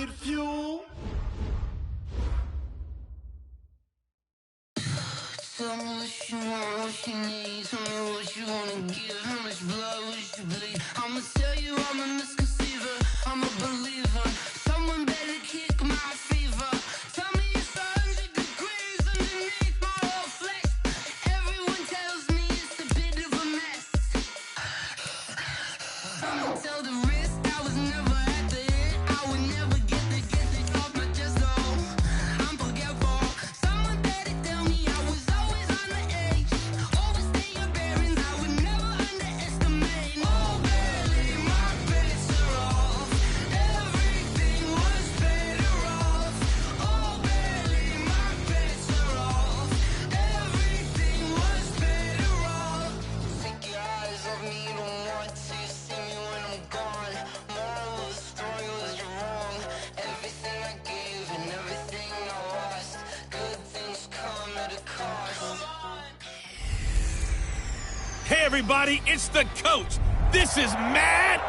rocket fuel. Tell me what you want, what you need. Tell me what you wanna give. How much blood would you bleed? I'ma tell you I'm a misconceiver. I'm a believer. Someone better kick my fever. Tell me it's 100 degrees underneath my whole flesh. Everyone tells me it's a bit of a mess. I'ma tell the risk I was never at the end. I would never get it off my chest. Oh, I'm forgetful. Someone better tell me I was always on the edge. Overstay your bearings, I would never underestimate. Oh, barely, my bets are off. Everything was better off. Oh, barely, my bets are off. Everything was better off. Take your eyes off me, you don't want to see me when I'm gone. Moral of the story was you're wrong. Everything I gave and everything I lost. Good things come at a cost. Hey, everybody, it's the coach. This is mad.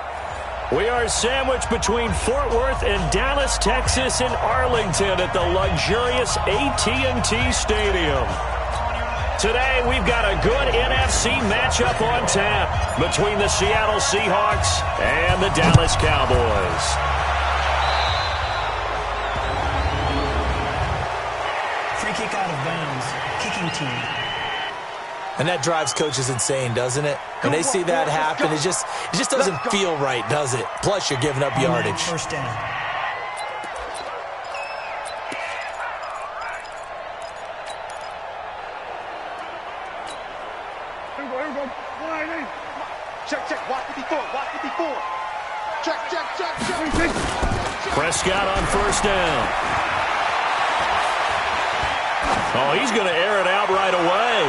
We are sandwiched between Fort Worth and Dallas, Texas, and Arlington at the luxurious AT&T Stadium. Today, we've got a good NFC matchup on tap between the Seattle Seahawks and the Dallas Cowboys. Free kick out of bounds. Kicking team. And that drives coaches insane, doesn't it? When they see that happen, it just doesn't feel right, does it? Plus, you're giving up yardage. First down. Check. Watch it before. Check. Prescott on first down. Oh, he's going to air it out right away.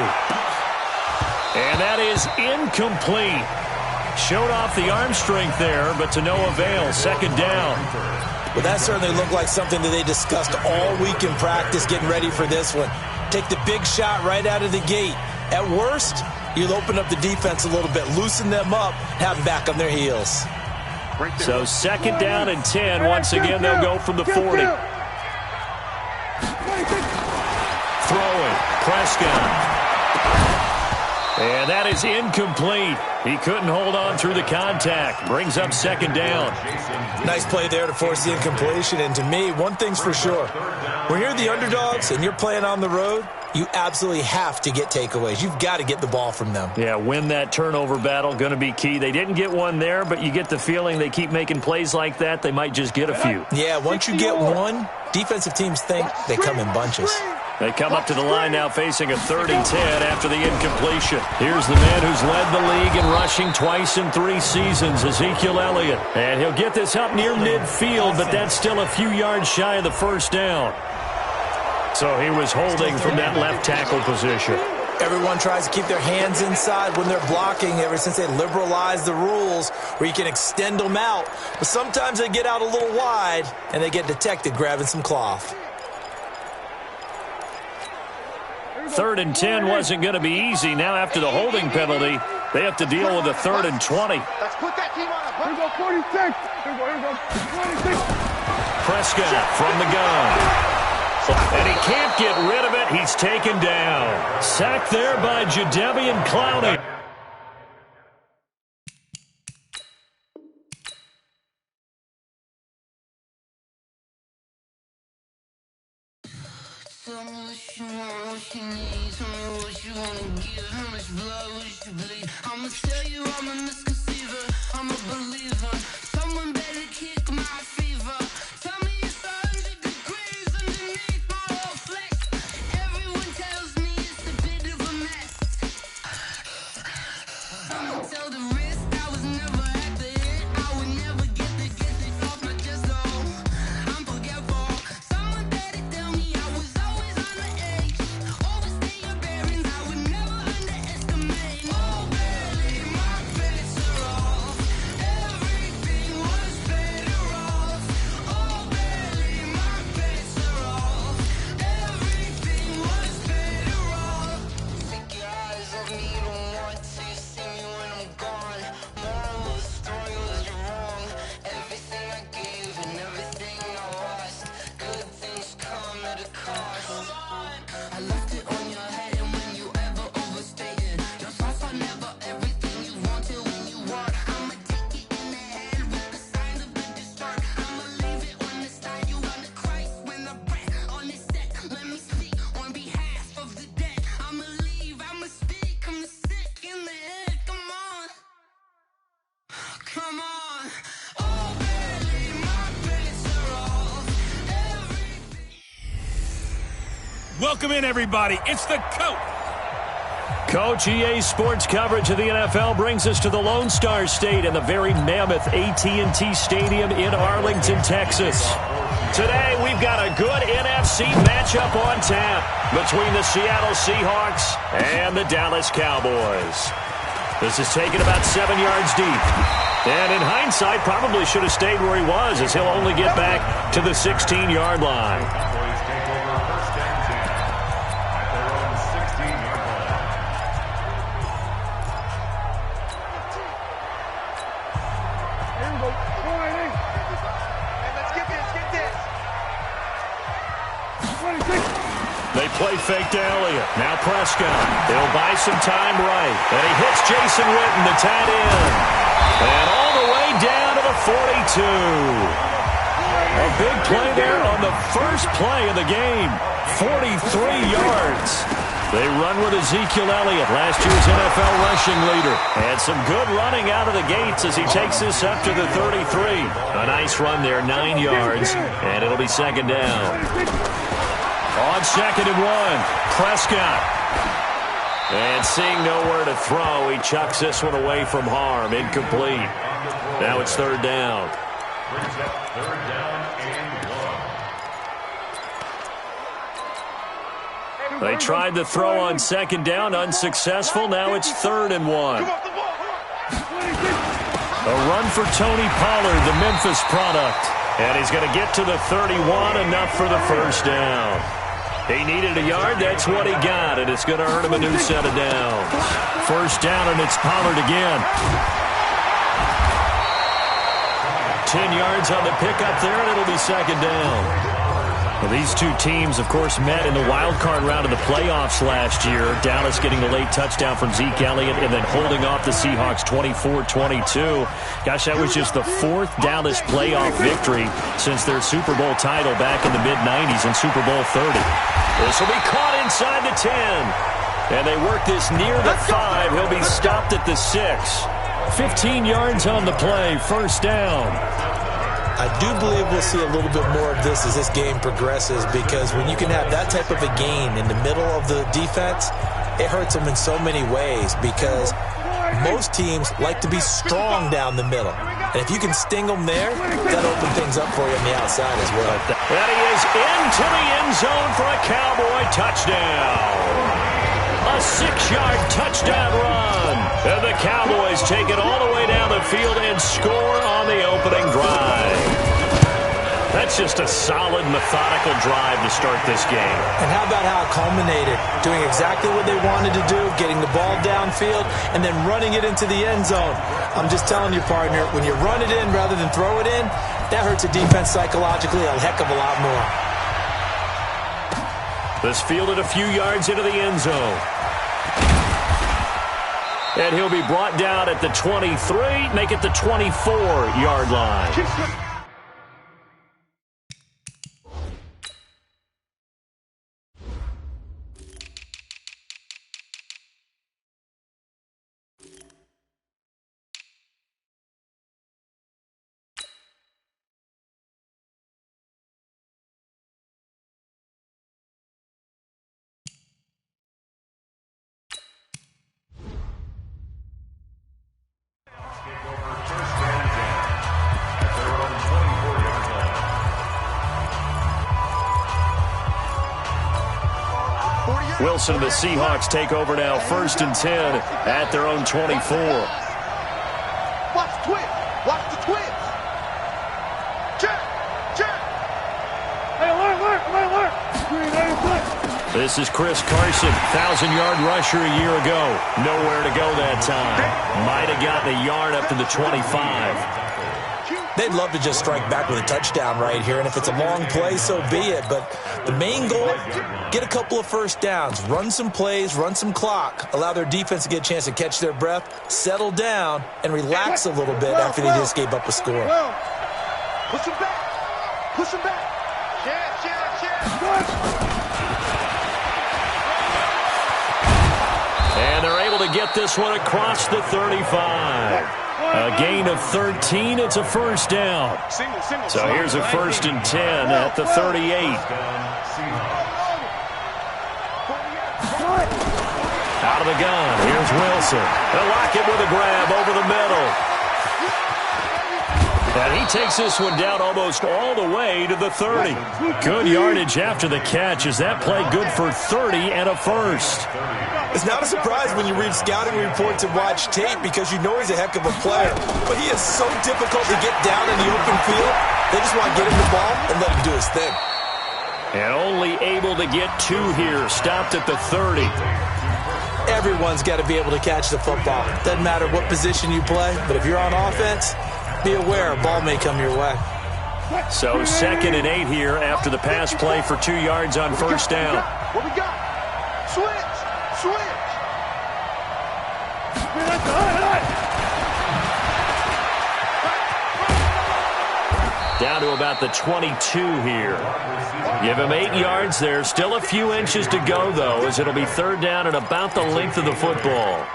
And that is incomplete. Showed off the arm strength there, but to no avail. Second down. Well, that certainly looked like something that they discussed all week in practice getting ready for this one. Take the big shot right out of the gate. At worst, you'll open up the defense a little bit, loosen them up, have them back on their heels. So second down and 10. Once again, they'll go from the 40. Throwing. Prescott. And that is incomplete. He couldn't hold on through the contact. Brings up second down. Nice play there to force the incompletion. And to me, one thing's for sure. When you're the underdogs and you're playing on the road, you absolutely have to get takeaways. You've got to get the ball from them. Yeah, win that turnover battle. Going to be key. They didn't get one there, but you get the feeling they keep making plays like that. They might just get a few. Yeah, once you get one, defensive teams think they come in bunches. They come up to the line now facing a 3rd and 10 after the incompletion. Here's the man who's led the league in rushing twice in 3 seasons, Ezekiel Elliott. And he'll get this up near midfield, but that's still a few yards shy of the first down. So he was holding from that left tackle position. Everyone tries to keep their hands inside when they're blocking ever since they liberalized the rules where you can extend them out. But sometimes they get out a little wide and they get detected grabbing some cloth. 3rd and 10 wasn't going to be easy. Now after the holding penalty, they have to deal with a 3rd and 20. Let's put that team on a... Here we go, 46. Here we go, 26. Prescott from the gun. And he can't get rid of it. He's taken down. Sacked there by Jadeveon Clowney. Tell me what you want, what you need. Tell me what you wanna give. How much blood would you bleed? I'ma tell you I'm a misconceiver. I'm a believer. Someone better kick my fever. Tell me it's 100 degrees underneath my whole flesh. Everyone tells me it's a bit of a mess. I'ma tell the risk I was never at the end. I would never get it off my chest. Oh, I'm forgetful. Someone better tell me I was always on the edge. Overstay your bearings, I would never underestimate. Oh, barely, my bets are off. Everything was better off. Welcome in, everybody. It's the coach. Coach, EA Sports coverage of the NFL brings us to the Lone Star State and the very mammoth AT&T Stadium in Arlington, Texas. Today, we've got a good NFC matchup on tap between the Seattle Seahawks and the Dallas Cowboys. This is taken about 7 yards deep. And in hindsight, probably should have stayed where he was, as he'll only get back to the 16-yard line. They play fake to Elliott. Now Prescott. He'll buy some time right. And he hits Jason Witten, the tight end. And all the way down to the 42. A big play there on the first play of the game. 43 yards. They run with Ezekiel Elliott, last year's NFL rushing leader. And some good running out of the gates as he takes this up to the 33. A nice run there, 9 yards. And it'll be second down. On 2nd and 1, Prescott. And seeing nowhere to throw, he chucks this one away from harm. Incomplete. Now it's third down. They tried the throw on 2nd down, unsuccessful. Now it's 3rd and 1. A run for Tony Pollard, the Memphis product. And he's going to get to the 31, enough for the first down. He needed a yard. That's what he got, and it's going to earn him a new set of downs. First down, and it's Pollard again. 10 yards on the pickup there, and it'll be second down. Well, these two teams, of course, met in the wild card round of the playoffs last year. Dallas getting the late touchdown from Zeke Elliott and then holding off the Seahawks 24-22. Gosh, that was just the 4th Dallas playoff victory since their Super Bowl title back in the mid-90s in Super Bowl 30. This will be caught inside the 10. And they work this near the 5. He'll be stopped at the 6. 15 yards on the play, first down. I do believe we'll see a little bit more of this as this game progresses, because when you can have that type of a gain in the middle of the defense, it hurts them in so many ways, because most teams like to be strong down the middle. And if you can sting them there, that'll open things up for you on the outside as well. And he is into the end zone for a Cowboy touchdown. A 6-yard touchdown run. And the Cowboys take it all the way down the field and score on the opening drive. That's just a solid, methodical drive to start this game. And how about how it culminated? Doing exactly what they wanted to do, getting the ball downfield, and then running it into the end zone. I'm just telling you, partner, when you run it in rather than throw it in, that hurts a defense psychologically a heck of a lot more. This fielded a few yards into the end zone. And he'll be brought down at the 23, make it the 24-yard line. Wilson and the Seahawks take over now, 1st and 10 at their own 24. Watch the twist. Watch the twist. Check. Check. Hey, alert. This is Chris Carson, 1,000-yard rusher a year ago. Nowhere to go that time. Might have gotten a yard up to the 25. They'd love to just strike back with a touchdown right here, and if it's a long play, so be it. But the main goal, get a couple of first downs, run some plays, run some clock, allow their defense to get a chance to catch their breath, settle down, and relax a little bit after they just gave up a score. Push him back. Push him back. And they're able to get this one across the 35. A gain of 13. It's a first down. So here's a 1st and 10 at the 38. Out of the gun, here's Wilson. They'll lock it with a grab over the middle. And he takes this one down almost all the way to the 30. Good yardage after the catch. Is that play good for 30 and a first? It's not a surprise when you read scouting reports and watch tape because you know he's a heck of a player. But he is so difficult to get down in the open field. They just want to get him the ball and let him do his thing. And only able to get 2 here. Stopped at the 30. Everyone's got to be able to catch the football. Doesn't matter what position you play, but if you're on offense, be aware a ball may come your way. So 2nd and 8 here after the pass play for 2 yards on first down. What we got? Switch! Down to about the 22 here. Give him 8 yards there. Still a few inches to go, though, as it'll be 3rd down and about the length of the football.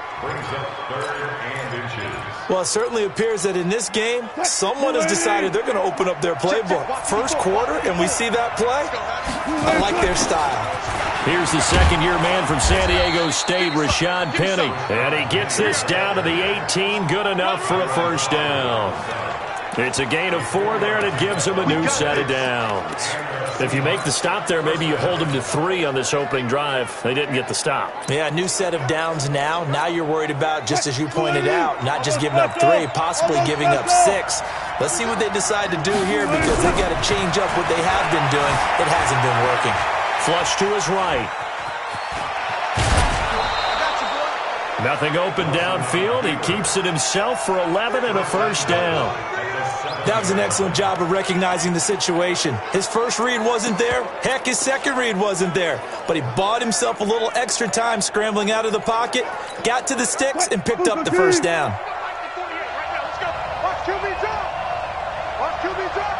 Well, it certainly appears that in this game, someone has decided they're going to open up their playbook. First quarter, and we see that play. I like their style. Here's the second-year man from San Diego State, Rashad Penny. And he gets this down to the 18. Good enough for a first down. It's a gain of 4 there, and it gives him a new set of downs. If you make the stop there, maybe you hold them to 3 on this opening drive. They didn't get the stop. Yeah, new set of downs now. Now you're worried about, just as you pointed out, not just giving up 3, possibly giving up 6. Let's see what they decide to do here because they've got to change up what they have been doing. It hasn't been working. Flush to his right. Nothing open downfield. He keeps it himself for 11 and a first down. That was an excellent job of recognizing the situation. His first read wasn't there. Heck, his second read wasn't there. But he bought himself a little extra time scrambling out of the pocket, got to the sticks, and picked up the first down. Watch QB drop! Watch QB drop!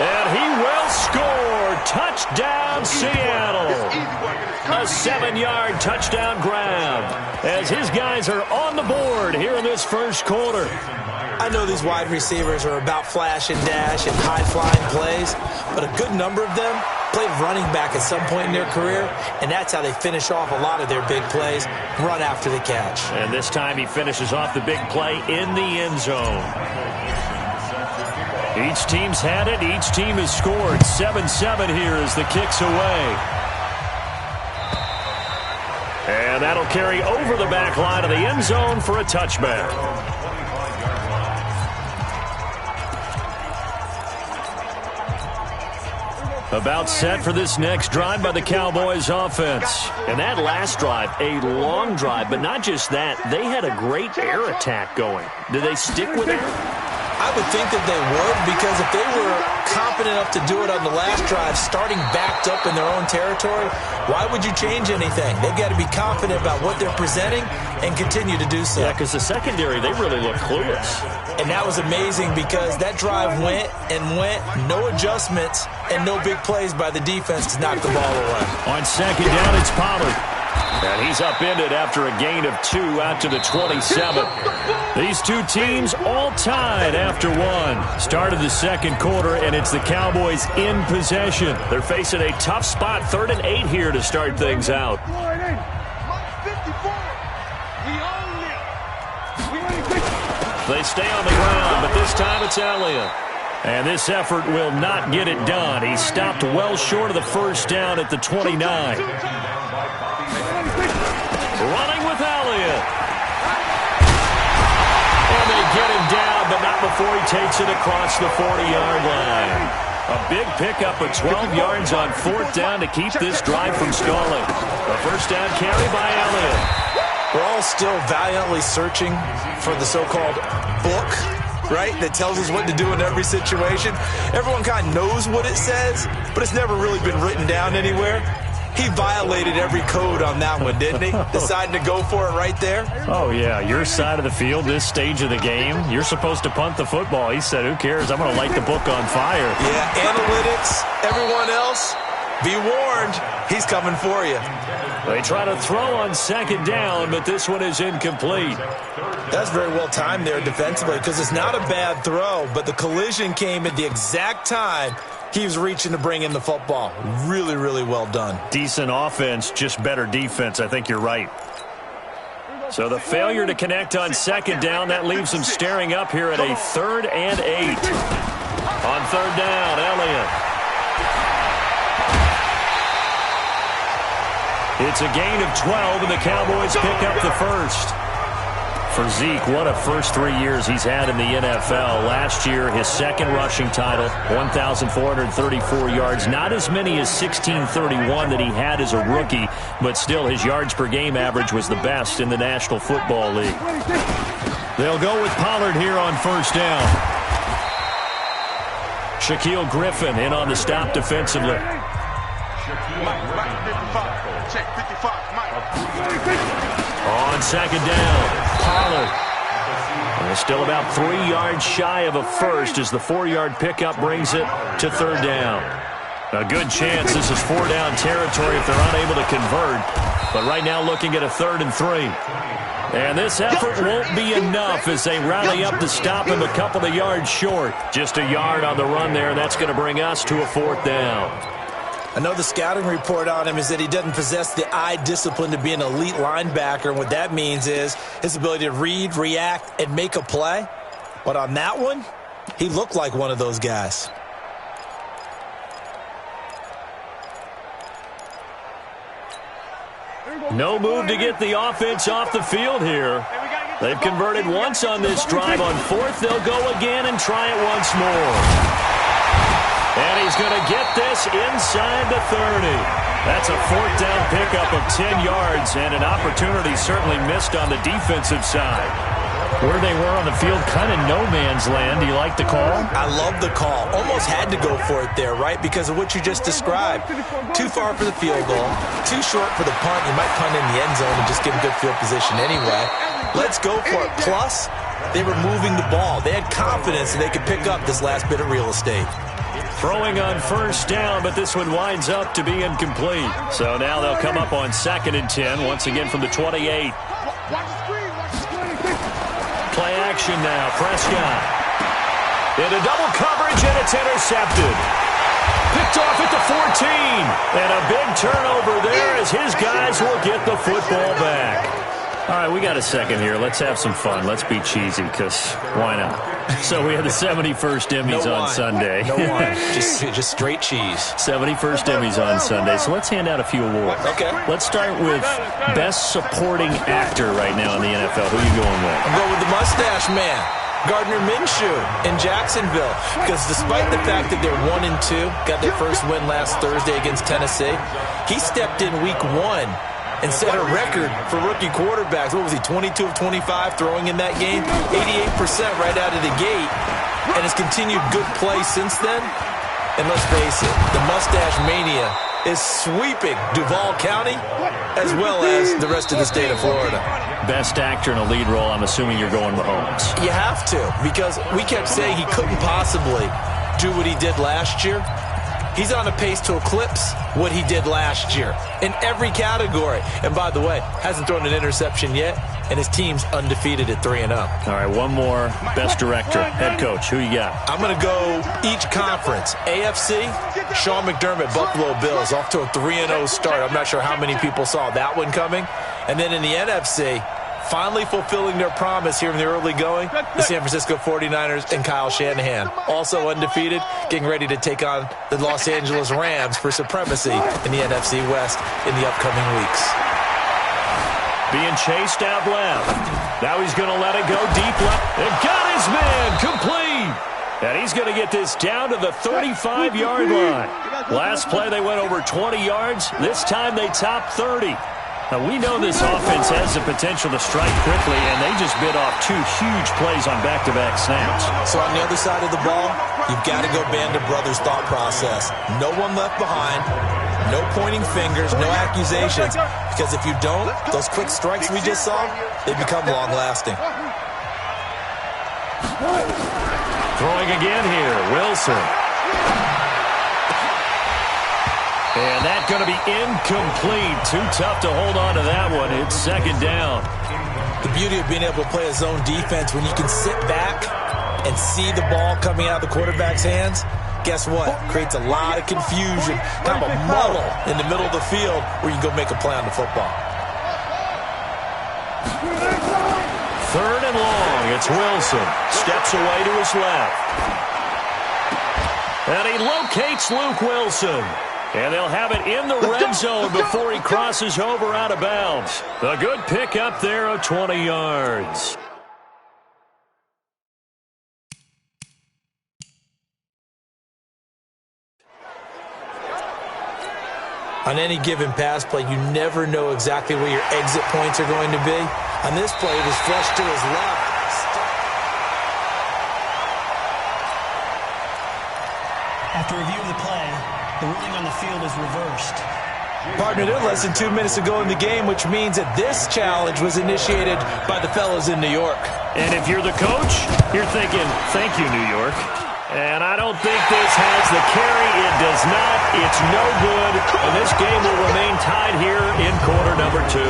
And he will score. Touchdown, Seattle. A 7-yard touchdown grab as his guys are on the board here in this first quarter. I know these wide receivers are about flash and dash and high-flying plays, but a good number of them played running back at some point in their career, and that's how they finish off a lot of their big plays, run after the catch. And this time he finishes off the big play in the end zone. Each team's had it. Each team has scored. 7-7 here as the kick's away. And that'll carry over the back line of the end zone for a touchback. About set for this next drive by the Cowboys offense. And that last drive, a long drive, but not just that. They had a great air attack going. Did they stick with it? I would think that they would, because if they were confident enough to do it on the last drive, starting backed up in their own territory, why would you change anything? They've got to be confident about what they're presenting and continue to do so. Yeah, because the secondary, they really look clueless. And that was amazing because that drive went and went, no adjustments and no big plays by the defense to knock the ball away. On second down, it's Pollard. And he's upended after a gain of 2 out to the 27. These two teams all tied after 1. Start of the second quarter, and it's the Cowboys in possession. They're facing a tough spot, 3rd and 8 here to start things out. They stay on the ground, but this time it's Elliott. And this effort will not get it done. He stopped well short of the first down at the 29. Running with Elliott. And they get him down, but not before he takes it across the 40-yard line. A big pickup of 12 yards on 4th down to keep this drive from stalling. A first down carry by Elliott. We're all still valiantly searching for the so-called book, right, that tells us what to do in every situation. Everyone kind of knows what it says, but it's never really been written down anywhere. He violated every code on that one, didn't he? Deciding to go for it right there. Oh, yeah. Your side of the field, this stage of the game, you're supposed to punt the football. He said, who cares? I'm going to light the book on fire. Yeah, analytics, everyone else, Be warned, he's coming for you. They try to throw on second down, but this one is incomplete. That's very well timed there defensively because it's not a bad throw, but the collision came at the exact time he was reaching to bring in the football. Really, really well done. Decent offense, just better defense. I think you're right. So the failure to connect on second down, that leaves them staring up here at a 3rd and 8. On third down, Elliott. It's a gain of 12, and the Cowboys pick up the first. For Zeke, what a first 3 years he's had in the NFL. Last year, his second rushing title, 1,434 yards. Not as many as 1,631 that he had as a rookie, but still his yards per game average was the best in the National Football League. They'll go with Pollard here on first down. Shaquille Griffin in on the stop defensively. On second down, Pollard. And they're still about 3 yards shy of a first as the 4-yard pickup brings it to third down. A good chance this is 4-down territory if they're unable to convert. But right now looking at a 3rd and 3. And this effort won't be enough as they rally up to stop him a couple of yards short. Just a yard on the run there. That's going to bring us to a 4th down. I know the scouting report on him is that he doesn't possess the eye discipline to be an elite linebacker. And what that means is his ability to read, react, and make a play. But on that one, he looked like one of those guys. No move to get the offense off the field here. They've converted once on this drive. On 4th, they'll go again and try it once more. And he's going to get this inside the 30. That's a 4th down pickup of 10 yards and an opportunity certainly missed on the defensive side. Where they were on the field, kind of no man's land. Do you like the call? I love the call. Almost had to go for it there, right? Because of what you just described. Too far for the field goal. Too short for the punt. You might punt in the end zone and just give him good field position anyway. Let's go for it. Plus, they were moving the ball. They had confidence that they could pick up this last bit of real estate. Throwing on first down, but this one winds up to be incomplete. So now they'll come up on 2nd and 10, once again from the 28. Play action now, Prescott. Into double coverage, and it's intercepted. Picked off at the 14. And a big turnover there as his guys will get the football back. All right, we got a second here. Let's have some fun. Let's be cheesy, because why not? So we have the 71st Emmys on Sunday. No wine. Just straight cheese. 71st Emmys on Sunday. So let's hand out a few awards. Okay. Let's start with Best Supporting Actor right now in the NFL. Who are you going with? I'm going with the Mustache Man, Gardner Minshew in Jacksonville. Because despite the fact that they're 1-2, got their first win last Thursday against Tennessee, he stepped in week 1 and set a record for rookie quarterbacks. What was he, 22 of 25 throwing in that game? 88% right out of the gate. And has continued good play since then. And let's face it, the Mustache Mania is sweeping Duval County as well as the rest of the state of Florida. Best actor in a lead role, I'm assuming you're going Mahomes. You have to, because we kept saying he couldn't possibly do what he did last year. He's on a pace to eclipse what he did last year in every category. And by the way, hasn't thrown an interception yet, and his team's undefeated at 3-0. All right, one more. Best director, head coach. Who you got? I'm going to go each conference. AFC, Sean McDermott, Buffalo Bills, off to a 3-0 start. I'm not sure how many people saw that one coming. And then in the NFC, finally fulfilling their promise here in the early going, the San Francisco 49ers and Kyle Shanahan. Also undefeated, getting ready to take on the Los Angeles Rams for supremacy in the NFC West in the upcoming weeks. Being chased out left. Now he's going to let it go deep left. And got his man complete. And he's going to get this down to the 35-yard line. Last play they went over 20 yards. This time they topped 30. Now, we know this offense has the potential to strike quickly, and they just bit off 2 huge plays on back-to-back snaps. So on the other side of the ball, you've got to go Band of Brothers thought process. No one left behind, no pointing fingers, no accusations, because if you don't, those quick strikes we just saw, they become long-lasting. Throwing again here, Wilson. And that's going to be incomplete. Too tough to hold on to that one. It's second down. The beauty of being able to play a zone defense when you can sit back and see the ball coming out of the quarterback's hands, guess what? Creates a lot of confusion, kind of a muddle in the middle of the field where you can go make a play on the football. Third and long. It's Wilson. Steps away to his left. And he locates Luke Wilson. And they'll have it in the red zone before he crosses over out of bounds. A good pickup there of 20 yards. On any given pass play, you never know exactly where your exit points are going to be. On this play, it was flushed to his left. After review of the play, the ruling on the field is reversed. Partner, they're less than 2 minutes to go in the game, which means that this challenge was initiated by the fellas in New York. And if you're the coach, you're thinking, thank you, New York. And I don't think this has the carry. It does not. It's no good. And this game will remain tied here in quarter number 2.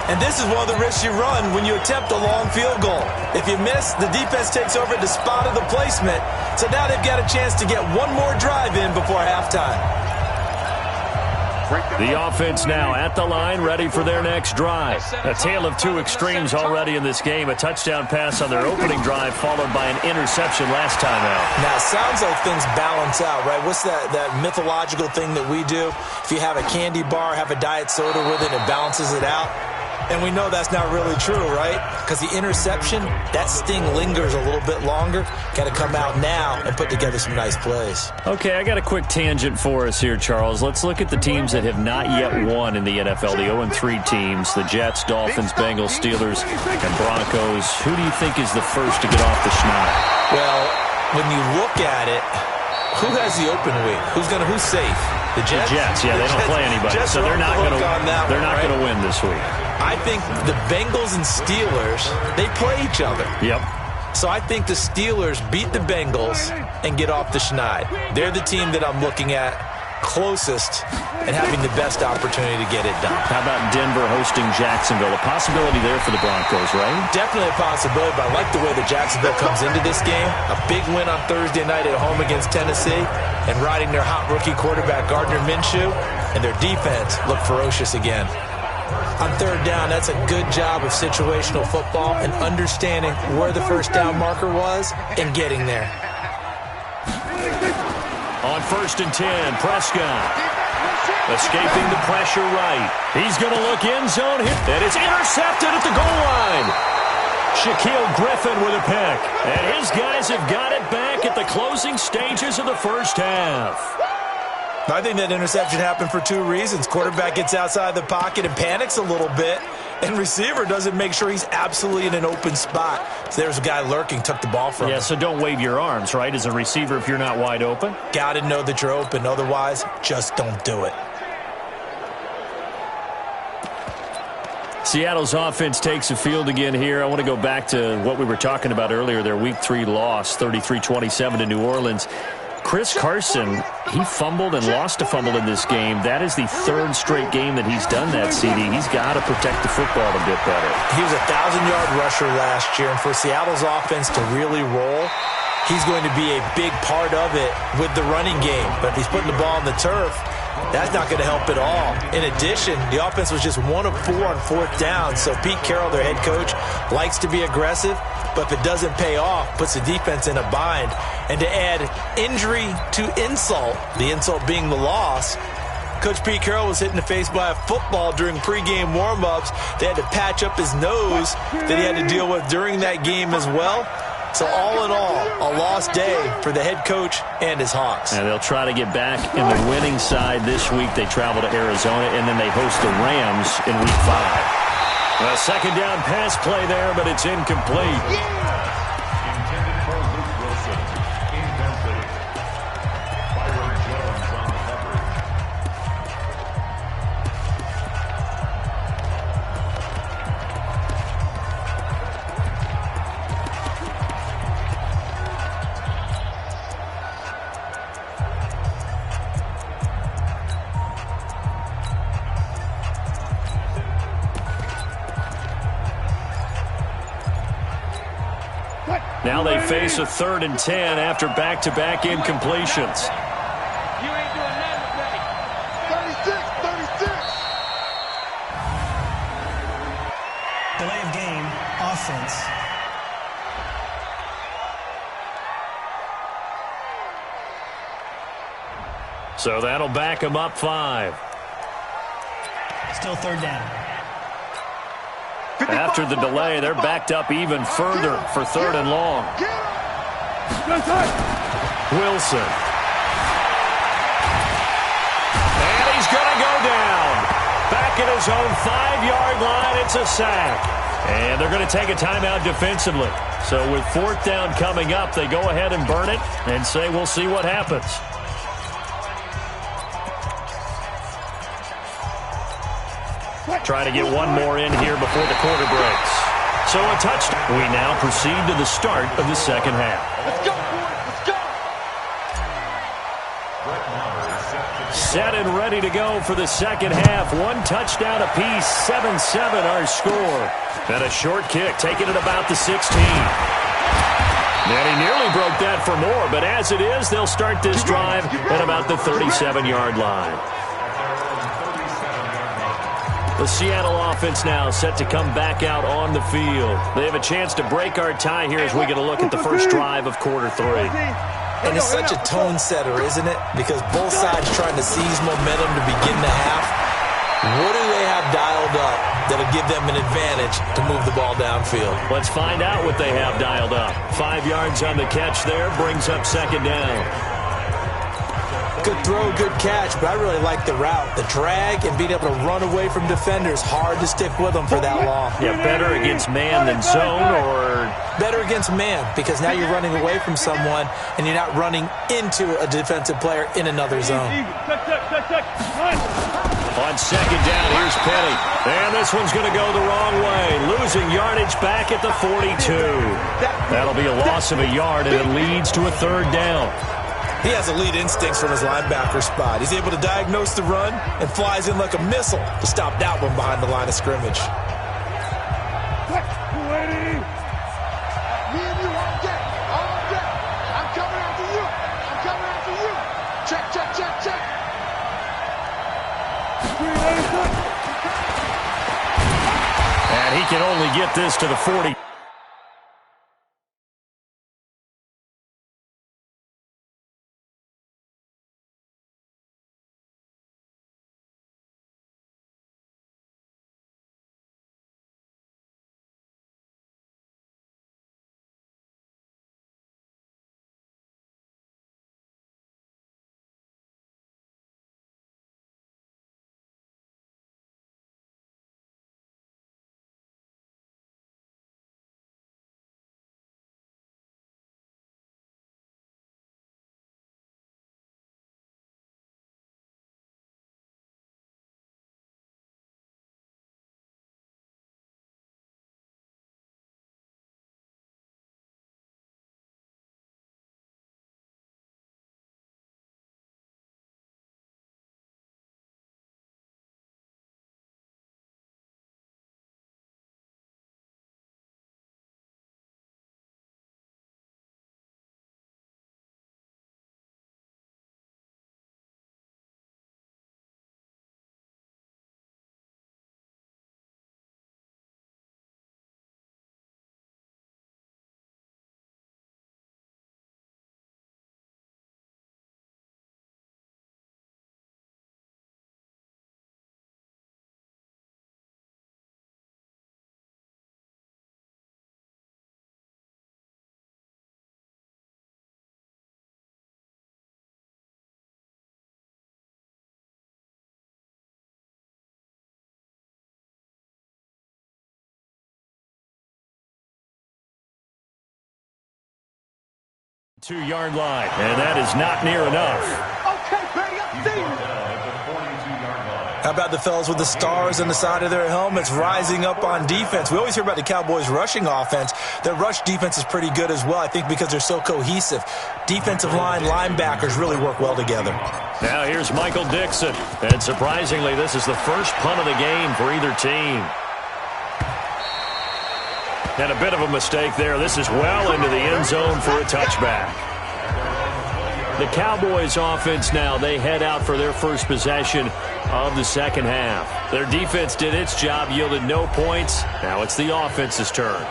And this is one of the risks you run when you attempt a long field goal. If you miss, the defense takes over the spot of the placement. So now they've got a chance to get one more drive in before halftime. The offense now at the line, ready for their next drive. A tale of two extremes already in this game. A touchdown pass on their opening drive, followed by an interception last time out. Now, it sounds like things balance out, right? What's that mythological thing that we do? If you have a candy bar, have a diet soda with it, it balances it out. And we know that's not really true, right? Because the interception, that sting lingers a little bit longer. Got to come out now and put together some nice plays. Okay, I got a quick tangent for us here, Charles. Let's look at the teams that have not yet won in the NFL, the 0-3 teams, the Jets, Dolphins, Bengals, Steelers, and Broncos. Who do you think is the first to get off the schneid? Well, when you look at it, who has the open week? Who's safe? The Jets? The Jets, yeah, they don't play anybody, so they're not going to win this week. I think the Bengals and Steelers, they play each other. Yep. So I think the Steelers beat the Bengals and get off the schneid. They're the team that I'm looking at closest and having the best opportunity to get it done. How about Denver hosting Jacksonville? A possibility there for the Broncos, right? Definitely a possibility, but I like the way that Jacksonville comes into this game. A big win on Thursday night at home against Tennessee and riding their hot rookie quarterback Gardner Minshew, and their defense looked ferocious again. On third down, that's a good job of situational football and understanding where the first down marker was and getting there. On 1st and 10, Prescott escaping the pressure right. He's going to look end zone here, and it's intercepted at the goal line. Shaquille Griffin with a pick, and his guys have got it back at the closing stages of the first half. I think that interception happened for two reasons. Quarterback gets outside the pocket and panics a little bit, and receiver doesn't make sure he's absolutely in an open spot. So there's a guy lurking, took the ball from him. Yeah, so don't wave your arms, right, as a receiver if you're not wide open? Got to know that you're open. Otherwise, just don't do it. Seattle's offense takes the field again here. I want to go back to what we were talking about earlier, their Week 3 loss, 33-27 to New Orleans. Chris Carson, he fumbled and lost a fumble in this game. That is the third straight game that he's done that, CD. He's got to protect the football a bit better. He was a 1,000-yard rusher last year, and for Seattle's offense to really roll, he's going to be a big part of it with the running game. But if he's putting the ball on the turf, that's not going to help at all. In addition, the offense was just 1 of 4 on fourth down, so Pete Carroll, their head coach, likes to be aggressive, but if it doesn't pay off, puts the defense in a bind. And to add injury to insult, the insult being the loss, Coach Pete Carroll was hit in the face by a football during pregame warm-ups. They had to patch up his nose that he had to deal with during that game as well. So all in all, a lost day for the head coach and his Hawks. And they'll try to get back in the winning side this week. They travel to Arizona, and then they host the Rams in Week 5. A second down pass play there, but it's incomplete. Now they face a 3rd and 10 after back-to-back incompletions. You ain't doing nothing today. 36. Delay of game, offense. So that'll back him up 5. Still 3rd down. After the delay, they're backed up even further for 3rd and long. Wilson. And he's going to go down. Back at his own 5-yard line, it's a sack. And they're going to take a timeout defensively. So with 4th down coming up, they go ahead and burn it and say we'll see what happens. Try to get one more in here before the quarter breaks. So a touchdown. We now proceed to the start of the second half. Let's go, boys. Let's go. Set and ready to go for the second half. 1 touchdown apiece, 7-7 our score. And a short kick, taking it about the 16. And he nearly broke that for more, but as it is, they'll start this drive at about the 37-yard line. The Seattle offense now set to come back out on the field. They have a chance to break our tie here as we get a look at the first drive of quarter 3. And it's such a tone setter, isn't it? Because both sides trying to seize momentum to begin the half. What do they have dialed up that'll give them an advantage to move the ball downfield? Let's find out what they have dialed up. 5 yards on the catch there, brings up 2nd down. Good throw, good catch, but I really like the route. The drag and being able to run away from defenders, hard to stick with them for that long. Yeah, better against man than zone, or? Better against man, because now you're running away from someone and you're not running into a defensive player in another zone. On 2nd down, here's Petty. And this one's going to go the wrong way. Losing yardage back at the 42. That'll be a loss of a yard, and it leads to a 3rd down. He has elite instincts from his linebacker spot. He's able to diagnose the run and flies in like a missile to stop that one behind the line of scrimmage. Waiting. Me and you all day. All day. I'm coming after you. I'm coming after you. Check, check, check, check. And he can only get this to the 40. Two-yard line, and that is not near enough. Okay, Petty, I see you. How about the fellas with the stars on the side of their helmets rising up on defense? We always hear about the Cowboys' rushing offense. Their rush defense is pretty good as well, I think, because they're so cohesive. Defensive line, linebackers really work well together. Now here's Michael Dixon. And surprisingly, this is the first punt of the game for either team. And a bit of a mistake there. This is well into the end zone for a touchback. The Cowboys offense now, they head out for their first possession of the second half. Their defense did its job, yielded no points. Now it's the offense's turn.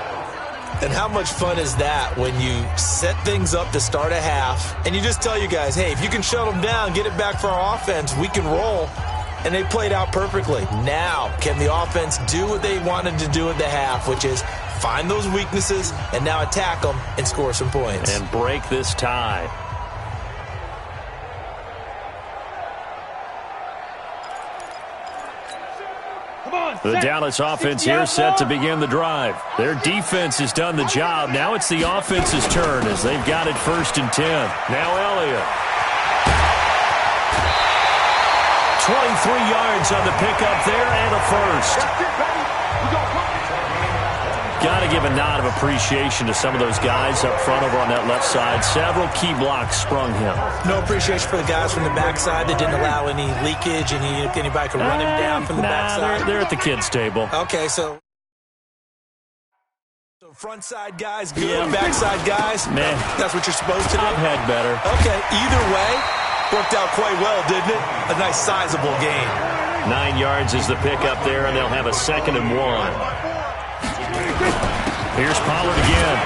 And how much fun is that when you set things up to start a half and you just tell you guys, hey, if you can shut them down, get it back for our offense, we can roll. And they played out perfectly. Now, can the offense do what they wanted to do at the half, which is find those weaknesses and now attack them and score some points. And break this tie. The Dallas offense here set to begin the drive. Their defense has done the job. Now it's the offense's turn as they've got it 1st and 10. Now Elliott. 23 yards on the pickup there and a first. Got to give a nod of appreciation to some of those guys up front over on that left side. Several key blocks sprung him. No appreciation for the guys from the backside that didn't allow any leakage and anybody could run him down from the backside. They're at the kids' table. Okay, so front side guys, good. Yeah. Backside guys, man, that's what you're supposed to do. I've had better. Okay, either way, worked out quite well, didn't it? A nice sizable gain. 9 yards is the pickup there, and they'll have a 2nd and 1. Here's Pollard again.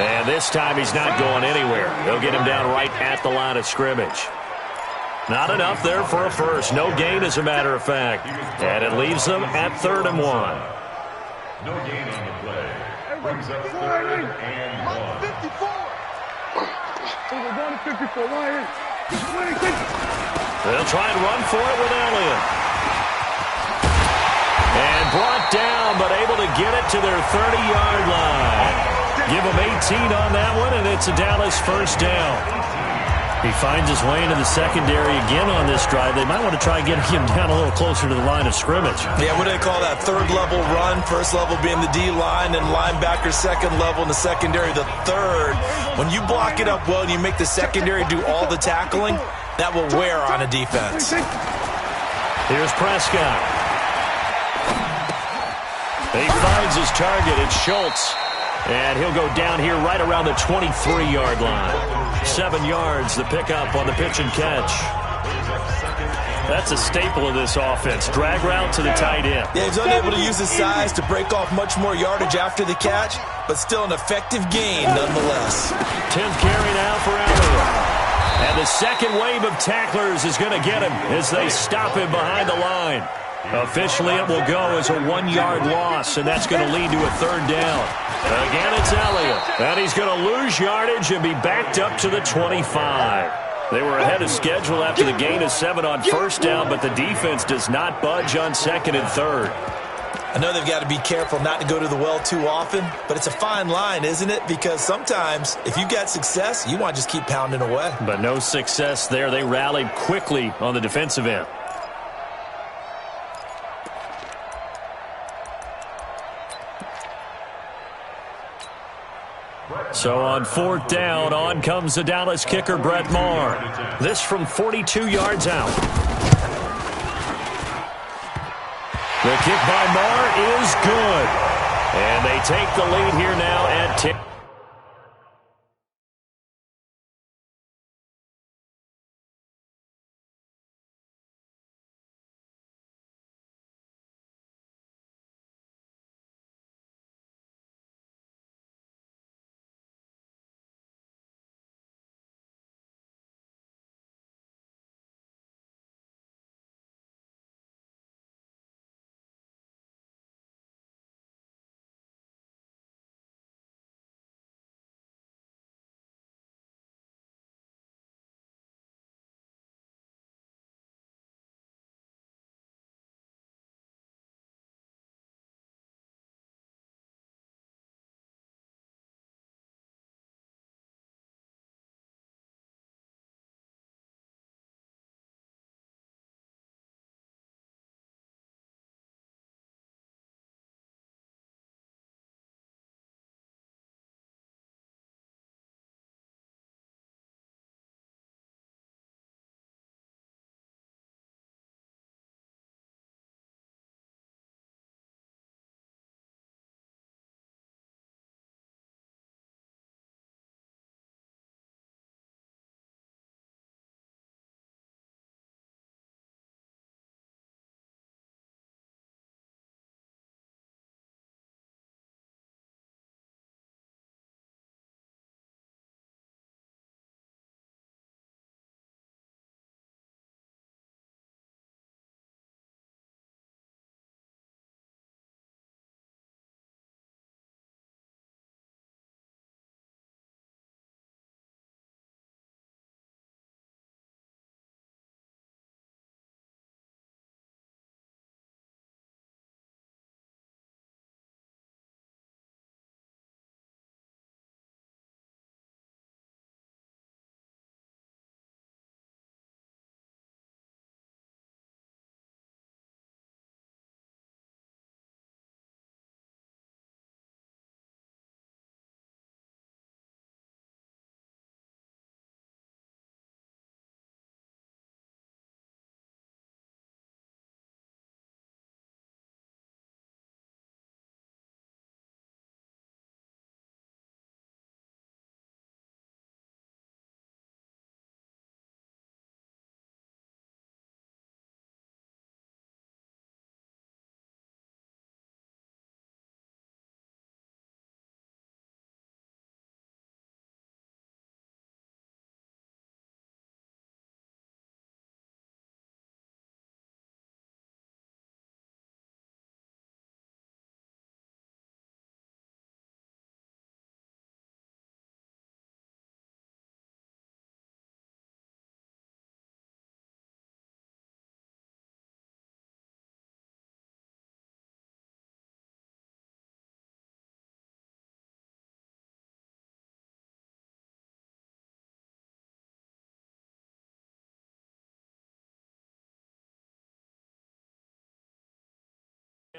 And this time he's not going anywhere. They'll get him down right at the line of scrimmage. Not enough there for a first. No gain, as a matter of fact. And it leaves them at 3rd and 1. No gain on the play. Brings up 3rd and 1. 54. They'll try and run for it with Elliott. And brought down, but able to get it to their 30-yard line. Give them 18 on that one, and it's a Dallas 1st down. He finds his way into the secondary again on this drive. They might want to try getting him down a little closer to the line of scrimmage. Yeah, what do they call that? 3rd level run, 1st level being the D-line, and linebacker 2nd level, and the secondary the 3rd. When you block it up well and you make the secondary do all the tackling, that will wear on a defense. Here's Prescott. He finds his target. It's Schultz. And he'll go down here right around the 23-yard line. 7 yards, the pickup on the pitch and catch. That's a staple of this offense. Drag route to the tight end. Yeah, he's unable to use his size to break off much more yardage after the catch, but still an effective gain nonetheless. 10th carry now for Elliott. And the second wave of tacklers is going to get him as they stop him behind the line. Officially, it will go as a 1-yard loss, and that's going to lead to a 3rd down. Again, it's Elliott. And he's going to lose yardage and be backed up to the 25. They were ahead of schedule after the gain of 7 on 1st down, but the defense does not budge on 2nd and 3rd. I know they've got to be careful not to go to the well too often, but it's a fine line, isn't it? Because sometimes, if you got success, you want to just keep pounding away. But no success there. They rallied quickly on the defensive end. So on 4th down, on comes the Dallas kicker, Brett Maher. This from 42 yards out. The kick by Maher is good. And they take the lead here now at 10.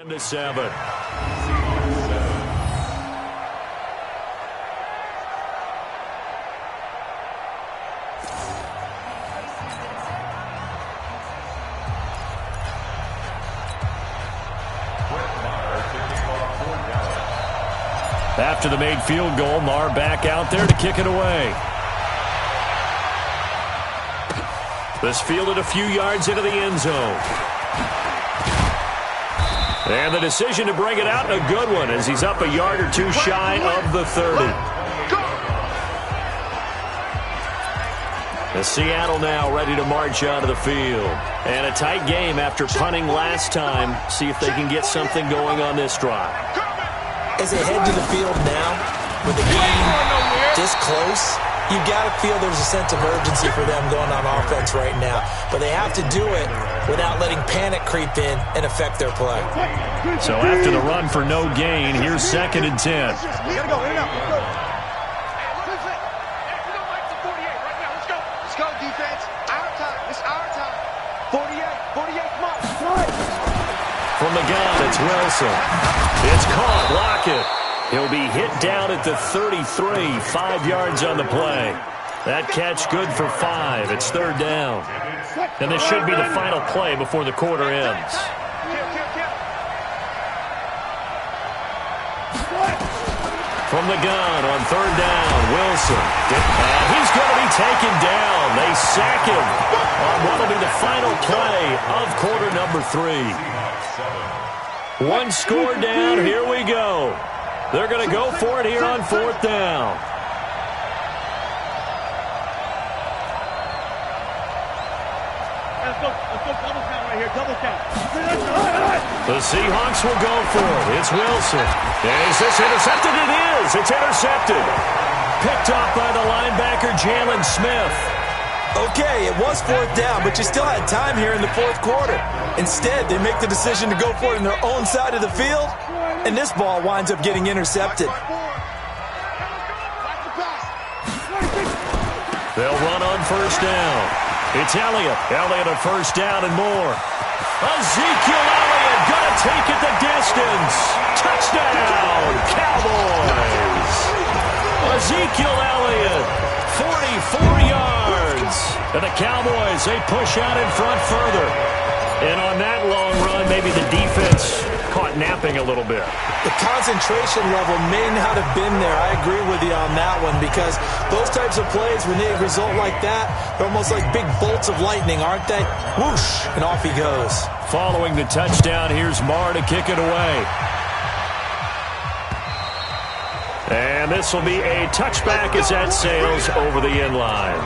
to 7. After the made field goal, Marr back out there to kick it away. This fielded a few yards into the end zone. And the decision to bring it out, a good one, as he's up a yard or two shy of the 30. As Seattle now ready to march onto the field. And a tight game after punting last time. See if they can get something going on this drive. As they head to the field now, with the game this close, you've got to feel there's a sense of urgency for them going on offense right now. But they have to do it without letting panic creep in and affect their play. So after the run for no gain, here's 2nd and 10. Let's go, defense. Our time. It's our time. 48, come on. From the gun, it's Wilson. It's caught. Lockett. He'll be hit down at the 33. 5 yards on the play. That catch good for 5. It's 3rd down. And this should be the final play before the quarter ends. From the gun on 3rd down, Wilson. And he's going to be taken down. They sack him on what will be the final play of quarter number 3. 1 score down. Here we go. They're going to go for it here on 4th down. Let's go double count right here, double count. The Seahawks will go for it. It's Wilson. Is this intercepted? It is. It's intercepted. Picked up by the linebacker, Jalen Smith. Okay, it was 4th down, but you still had time here in the 4th quarter. Instead, they make the decision to go for it on their own side of the field, and this ball winds up getting intercepted. They'll run on 1st down. It's Elliott. Elliott a 1st down and more. Ezekiel Elliott going to take it the distance. Touchdown, Cowboys. Ezekiel Elliott, 44 yards. And the Cowboys, they push out in front further. And on that long run, maybe the defense caught napping a little bit. The concentration level may not have been there. I agree with you on that one, because those types of plays, when they result like that, they're almost like big bolts of lightning, aren't they? Whoosh, and off he goes. Following the touchdown, here's Marr to kick it away. And this will be a touchback as that sails over the end line.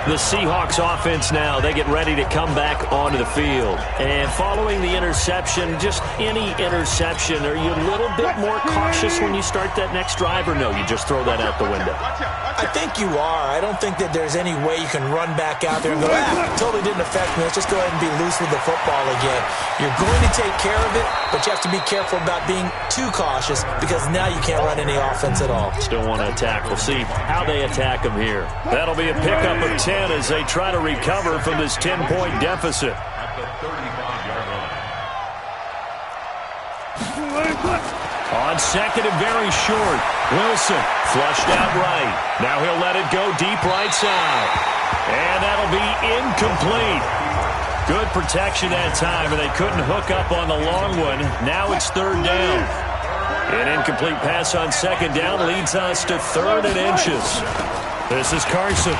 The Seahawks offense now, they get ready to come back onto the field. And following the interception, just any interception, are you a little bit more cautious when you start that next drive, or no, you just throw that out the window? I think you are. I don't think that there's any way you can run back out there and go, totally didn't affect me. Let's just go ahead and be loose with the football again. You're going to take care of it, but you have to be careful about being too cautious, because now you can't run any offense at all. Still want to attack. We'll see how they attack them here. That'll be a pickup of 10 as they try to recover from this 10-point deficit. On 2nd and very short, Wilson flushed out right. Now he'll let it go deep right side. And that'll be incomplete. Good protection that time, and they couldn't hook up on the long one. Now it's 3rd down. An incomplete pass on 2nd down leads us to 3rd and inches. This is Carson.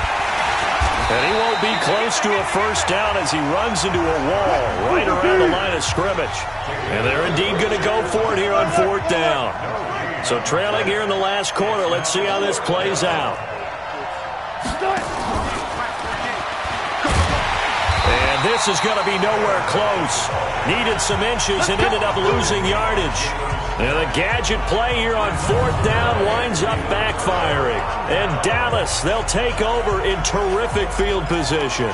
And he won't be close to a 1st down as he runs into a wall right around the line of scrimmage. And they're indeed going to go for it here on 4th down. So trailing here in the last quarter, let's see how this plays out. And this is going to be nowhere close. Needed some inches and ended up losing yardage. And the gadget play here on 4th down winds up backfiring. And Dallas, they'll take over in terrific field position.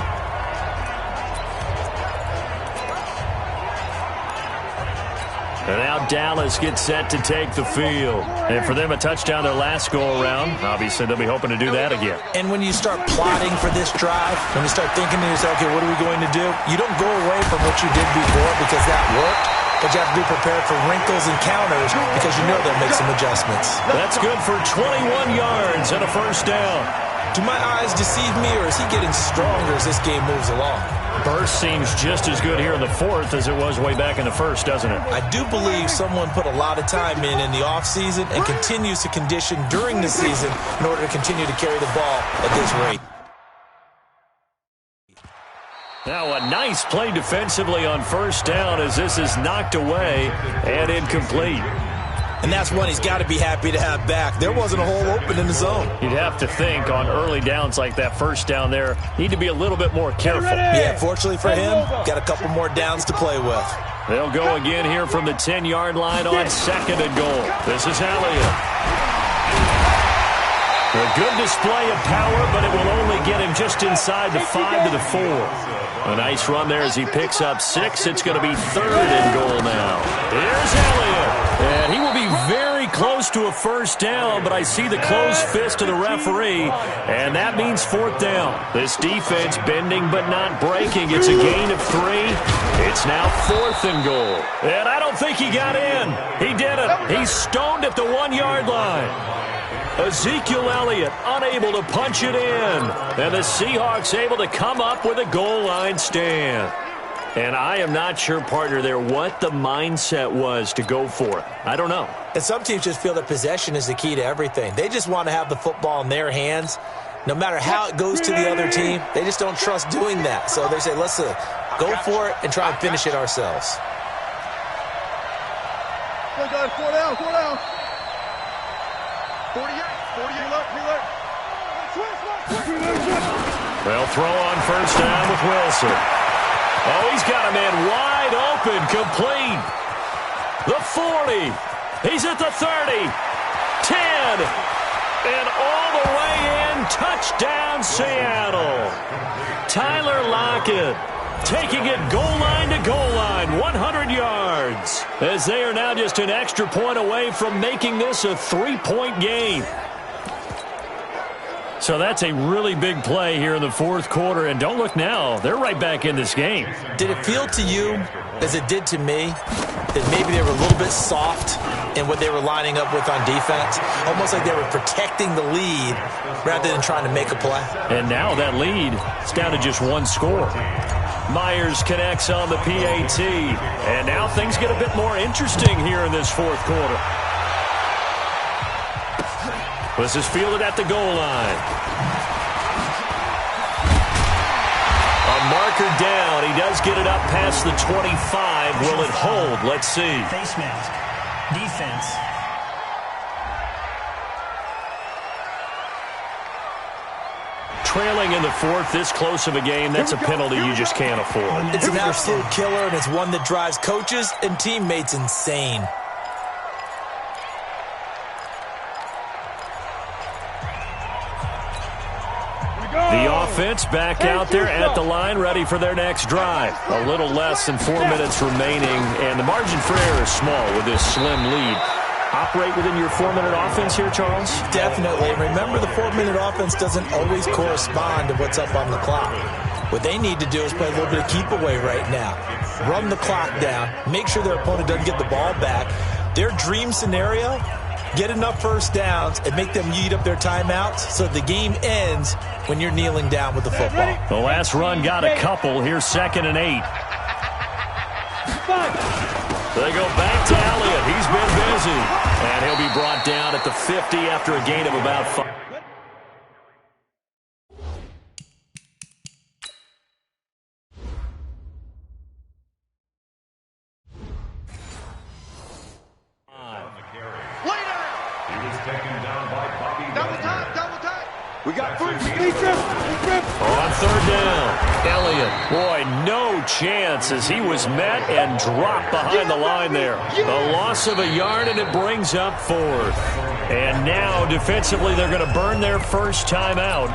And now Dallas gets set to take the field. And for them, a touchdown their last go-around. Obviously, they'll be hoping to do that again. And when you start plotting for this drive, when you start thinking to yourself, okay, what are we going to do? You don't go away from what you did before because that worked. but you have to be prepared for wrinkles and counters because you know they'll make some adjustments. That's good for 21 yards and a first down. Do my eyes deceive me, or is he getting stronger as this game moves along? Burst seems just as good here in the fourth as it was way back in the first, doesn't it? I do believe someone put a lot of time in the offseason and continues to condition during the season in order to continue to carry the ball at this rate. Now a nice play defensively on first down as this is knocked away and incomplete. And that's one he's got to be happy to have back. There wasn't a hole open in the zone. You'd have to think on early downs like that first down there, need to be a little bit more careful. Yeah, fortunately for him, got a couple more downs to play with. They'll go again here from the 10-yard line on second and goal. This is Elliott. A good display of power, but it will only get him just inside the 5 to the 4. A nice run there as he picks up 6. It's going to be third and goal now. Here's Elliott. And he will be very close to a first down, but I see the closed fist of the referee, and that means fourth down. This defense bending but not breaking. It's a gain of 3. It's now fourth and goal. And I don't think he got in. He didn't. He's stoned at the 1-yard line. Ezekiel Elliott unable to punch it in. And the Seahawks able to come up with a goal line stand. And I am not sure, partner, there what the mindset was to go for it. I don't know. And some teams just feel that possession is the key to everything. They just want to have the football in their hands. No matter how it goes to the other team, they just don't trust doing that. So they say, let's go for it and try and finish it ourselves. Go, guys, 4 down, 4 down. 48, alert. They'll throw on first down with Wilson. Oh, he's got a man wide open, complete. The 40. He's at the 30. 10. And all the way in, touchdown Seattle. Tyler Lockett taking it goal line to goal line, 100 yards. As they are now just an extra point away from making this a 3-point game. So that's a really big play here in the fourth quarter. And don't look now, they're right back in this game. Did it feel to you, as it did to me, that maybe they were a little bit soft in what they were lining up with on defense? Almost like they were protecting the lead rather than trying to make a play. And now that lead is down to just 1 score. Myers connects on the PAT. And now things get a bit more interesting here in this fourth quarter. This is fielded at the goal line. A marker down. He does get it up past the 25. Will it hold? Let's see. Face mask. Defense. Trailing in the fourth, this close of a game, that's a penalty you just can't afford. It's an absolute killer, and it's one that drives coaches and teammates insane. The offense back out there at the line, ready for their next drive. A little less than 4 minutes remaining, and the margin for error is small with this slim lead. Operate within your 4-minute offense here, Charles? Definitely. And remember, the 4-minute offense doesn't always correspond to what's up on the clock. What they need to do is play a little bit of keep away right now. Run the clock down. Make sure their opponent doesn't get the ball back. Their dream scenario, get enough first downs and make them eat up their timeouts so the game ends when you're kneeling down with the football. The last run got a couple. Here's 2nd and 8. They go back to Elliott. He's been busy. And he'll be brought down at the 50 after a gain of about 5. We got 3. On third down, Elliott. Boy, no chance as he was met and dropped behind the line there. The loss of a yard, and it brings up 4th. And now, defensively, they're going to burn their first time out.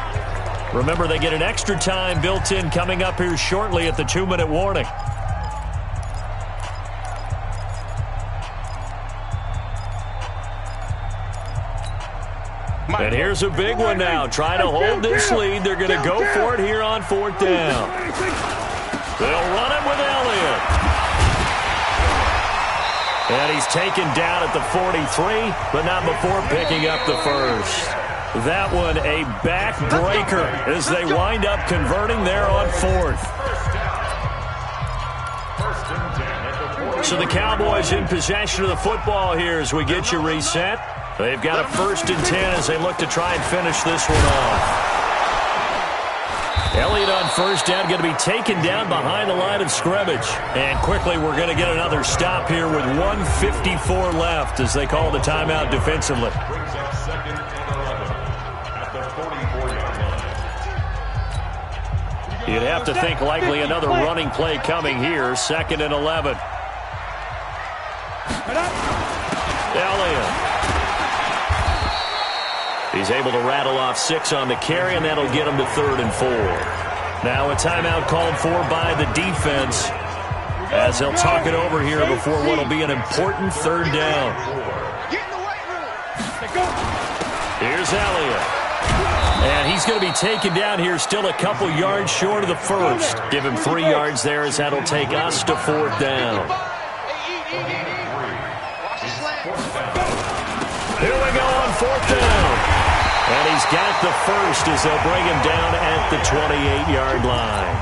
Remember, they get an extra time built in coming up here shortly at the 2-minute warning. And here's a big one now. Trying to hold this lead. They're going to go for it here on 4th down. They'll run it with Elliott. And he's taken down at the 43, but not before picking up the first. That one a backbreaker as they wind up converting there on fourth. So the Cowboys in possession of the football here as we get you reset. They've got a 1st and 10 as they look to try and finish this one off. Elliott on 1st down, going to be taken down behind the line of scrimmage. And quickly we're going to get another stop here with 1:54 left as they call the timeout defensively. Brings up 2nd and 11 at the 44-yard line. You'd have to think likely another running play coming here. 2nd and 11. Elliott. He's able to rattle off 6 on the carry, and that'll get him to 3rd and 4. Now a timeout called for by the defense as they'll talk it over here before what will be an important 3rd down. Here's Elliott. And he's going to be taken down here still a couple yards short of the first. Give him 3 yards there as that'll take us to 4th down. Here we go on 4th down. And he's got the first as they'll bring him down at the 28-yard line.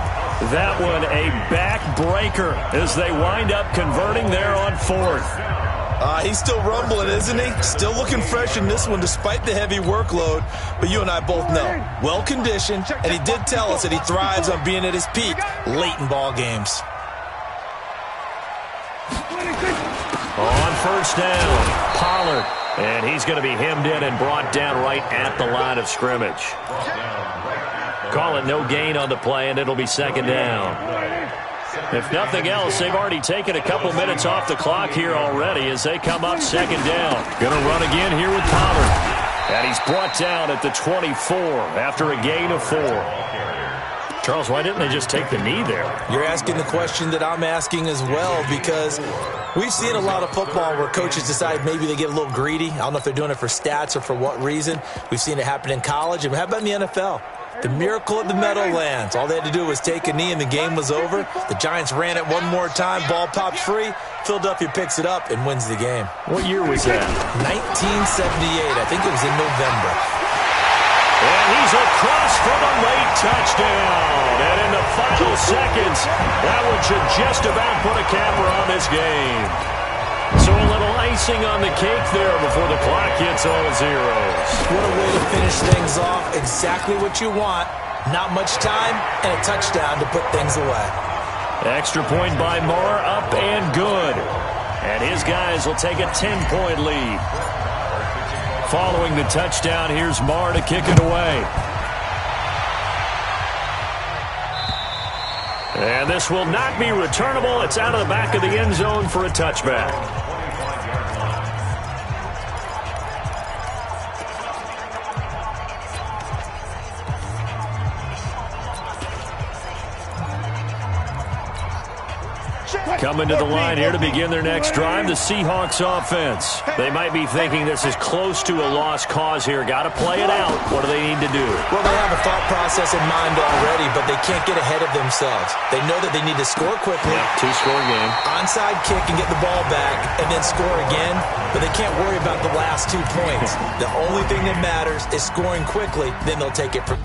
That one a backbreaker as they wind up converting there on 4th. He's still rumbling, isn't he? Still looking fresh in this one despite the heavy workload. But you and I both know, well-conditioned, and he did tell us that he thrives on being at his peak late in ball games. On 1st down, Pollard. And he's going to be hemmed in and brought down right at the line of scrimmage. Call it no gain on the play, and it'll be 2nd down. If nothing else, they've already taken a couple minutes off the clock here already as they come up 2nd down. Going to run again here with Pollard. And he's brought down at the 24 after a gain of 4. Charles, why didn't they just take the knee there? You're asking the question that I'm asking as well, because we've seen a lot of football where coaches decide maybe they get a little greedy. I don't know if they're doing it for stats or for what reason. We've seen it happen in college. And how about in the NFL? The miracle at the Meadowlands. All they had to do was take a knee and the game was over. The Giants ran it one more time. Ball popped free. Philadelphia picks it up and wins the game. What year was that? 1978. I think it was in November. And he's across for the late touchdown. And in the final seconds, that one should just about put a capper on this game. So a little icing on the cake there before the clock hits all zeros. What a way to finish things off. Exactly what you want. Not much time and a touchdown to put things away. Extra point by Moore, up and good. And his guys will take a 10-point lead. Following the touchdown, here's Marr to kick it away. And this will not be returnable. It's out of the back of the end zone for a touchback. Coming to the line here to begin their next drive, the Seahawks offense. They might be thinking this is close to a lost cause here. Got to play it out. What do they need to do? Well, they have a thought process in mind already, but they can't get ahead of themselves. They know that they need to score quickly. Yeah, 2-score game. Onside kick and get the ball back and then score again, but they can't worry about the last 2 points. The only thing that matters is scoring quickly, then they'll take it from...